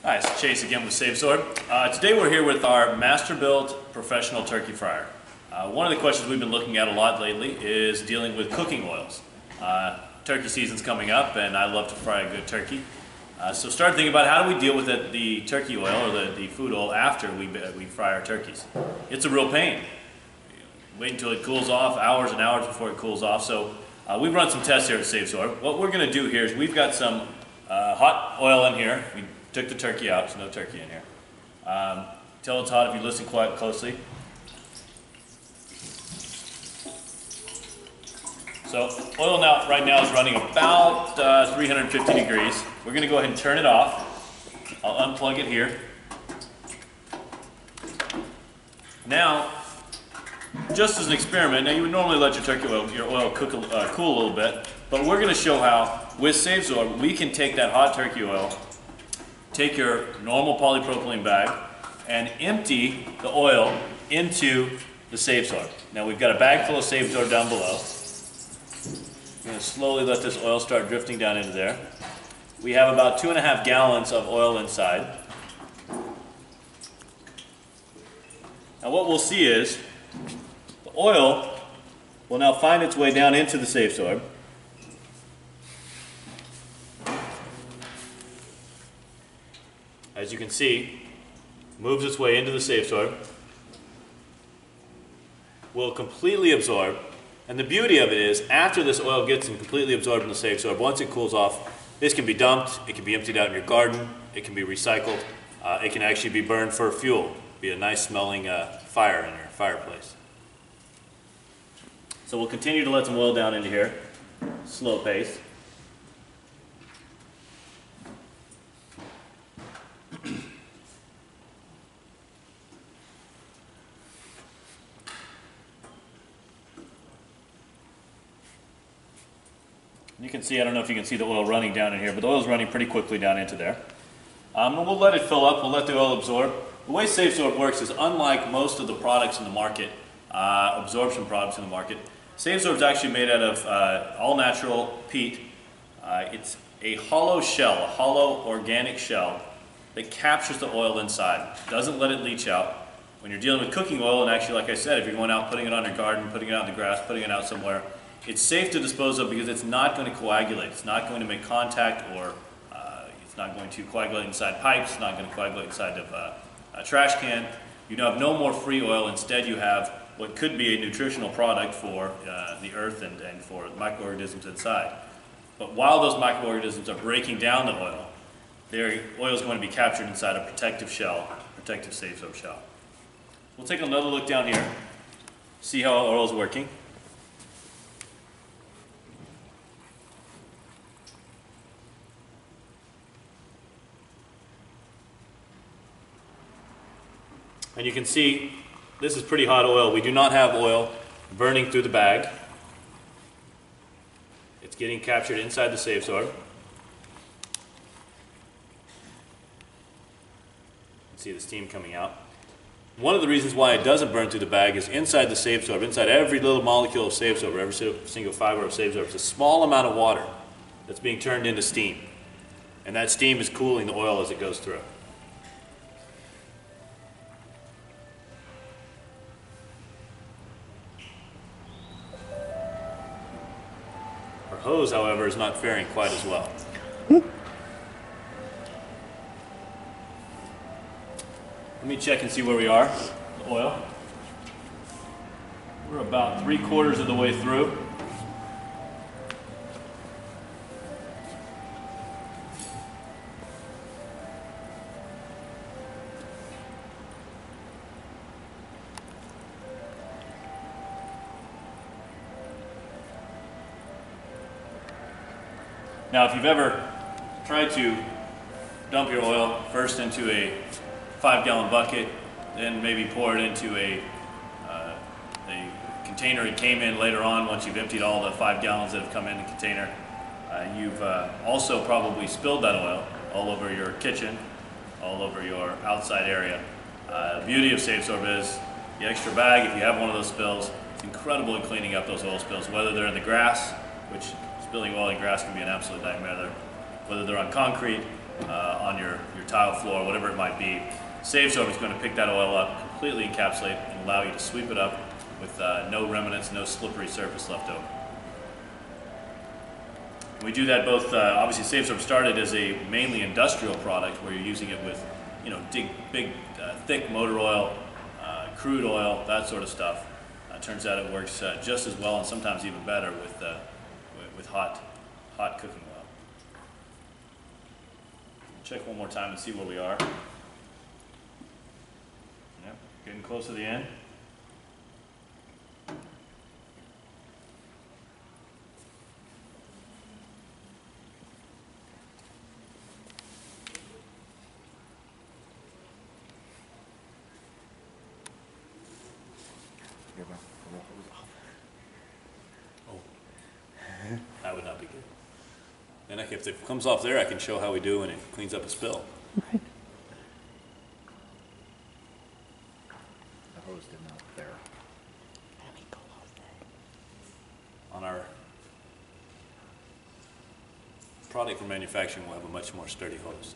Hi, it's Chase again with SaveSorb. Today we're here with our master-built professional turkey fryer. One of the questions we've been looking at a lot lately is dealing with cooking oils. Turkey season's coming up and I love to fry a good turkey. So start thinking about how do we deal with the turkey oil or the food oil after we fry our turkeys. It's a real pain. Wait until it cools off, hours and hours before it cools off. So we've run some tests here at SaveSorb. What we're going to do here is we've got some hot oil in here. We took the turkey out, there's no turkey in here. Till it's hot if you listen quite closely. So oil right now is running about 350 degrees. We're going to go ahead and turn it off. I'll unplug it here. Now, just as an experiment, now you would normally let your oil cool a little bit, but we're going to show how with SaveSorb we can take that hot turkey oil, take your normal polypropylene bag, and empty the oil into the SaveSorb. Now we've got a bag full of SaveSorb down below. I'm going to slowly let this oil start drifting down into there. We have about 2.5 gallons of oil inside. Now what we'll see is the oil will now find its way down into the SaveSorb. As you can see, moves its way into the SaveSorb, will completely absorb, and the beauty of it is after this oil gets completely absorbed in the SaveSorb, once it cools off, this can be dumped, it can be emptied out in your garden, it can be recycled, it can actually be burned for fuel, be a nice smelling fire in your fireplace. So we'll continue to let some oil down into here, slow pace. You can see, I don't know if you can see the oil running down in here, but the oil is running pretty quickly down into there. And we'll let it fill up, we'll let the oil absorb. The way SaveSorb works is unlike most of the products in the market, absorption products in the market, SaveSorb is actually made out of all natural peat. It's a hollow shell, a hollow organic shell that captures the oil inside, doesn't let it leach out. When you're dealing with cooking oil, and actually like I said, if you're going out putting it on your garden, putting it out in the grass, putting it out somewhere, it's safe to dispose of because it's not going to coagulate. It's not going to make contact, or it's not going to coagulate inside pipes. It's not going to coagulate inside of a trash can. You have no more free oil. Instead, you have what could be a nutritional product for the earth and for microorganisms inside. But while those microorganisms are breaking down the oil, their oil is going to be captured inside a protective shell, protective SaveSorb shell. We'll take another look down here, see how our oil is working. And you can see this is pretty hot oil. We do not have oil burning through the bag. It's getting captured inside the SaveSorb. You can see the steam coming out. One of the reasons why it doesn't burn through the bag is inside the SaveSorb, inside every little molecule of SaveSorb, every single fiber of SaveSorb, is a small amount of water that's being turned into steam. And that steam is cooling the oil as it goes through. Our hose, however, is not faring quite as well. Let me check and see where we are. The oil. We're about 3/4 of the way through. Now, if you've ever tried to dump your oil first into a 5-gallon bucket, then maybe pour it into a container it came in later on once you've emptied all the 5 gallons that have come in the container, you've also probably spilled that oil all over your kitchen, all over your outside area. The beauty of SaveSorb is the extra bag, if you have one of those spills, it's incredible in cleaning up those oil spills, whether they're in the grass, which spilling oil in grass can be an absolute nightmare there, whether they're on concrete, on your tile floor, whatever it might be. SaveSorb is going to pick that oil up, completely encapsulate, and allow you to sweep it up with no remnants, no slippery surface left over. We do that both, obviously SaveSorb started as a mainly industrial product where you're using it with, big, thick motor oil, crude oil, that sort of stuff. Turns out it works just as well and sometimes even better with hot cooking oil. Check one more time and see where we are. Yep, getting close to the end. Oh, that would not be good. And if it comes off there, I can show how we do and it cleans up a spill. Right. The hose did not there. On our product for manufacturing, we'll have a much more sturdy hose.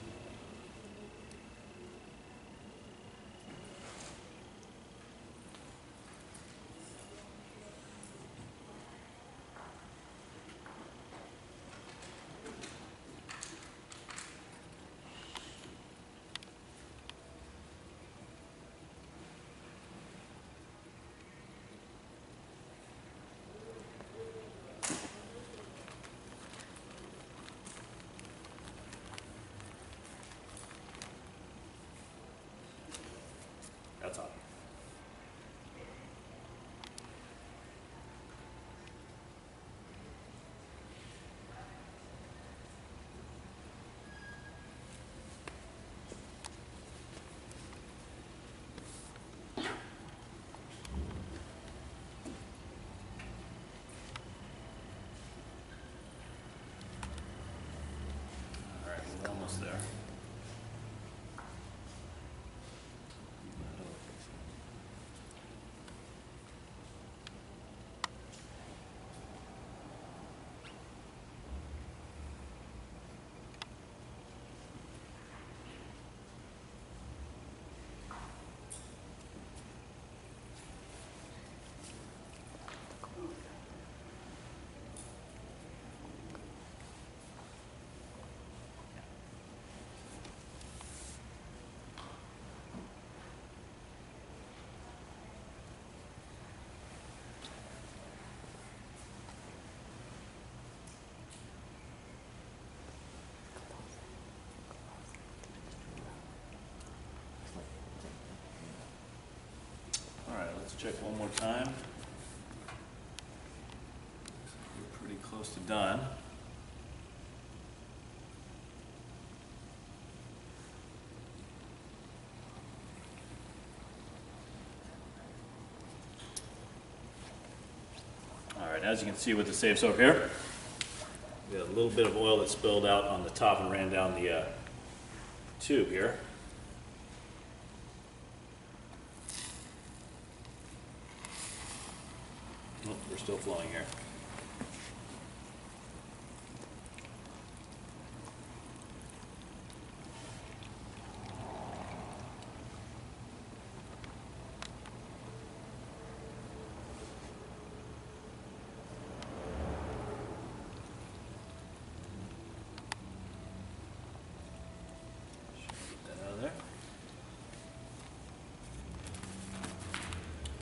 That's all. All right, we're almost there. Let's check one more time. We're pretty close to done. All right, as you can see with the SaveSorb here, we got a little bit of oil that spilled out on the top and ran down the tube here. Oh, we're still flowing here.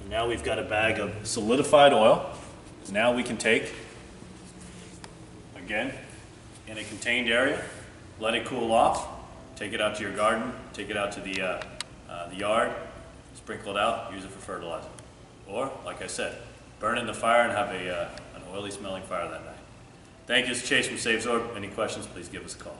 Now we've got a bag of solidified oil. Now we can take, again, in a contained area, let it cool off, take it out to your garden, take it out to the yard, sprinkle it out, use it for fertilizer. Or, like I said, burn it in the fire and have an oily smelling fire that night. Thank you, this is Chase from SaveSorb. Any questions, please give us a call.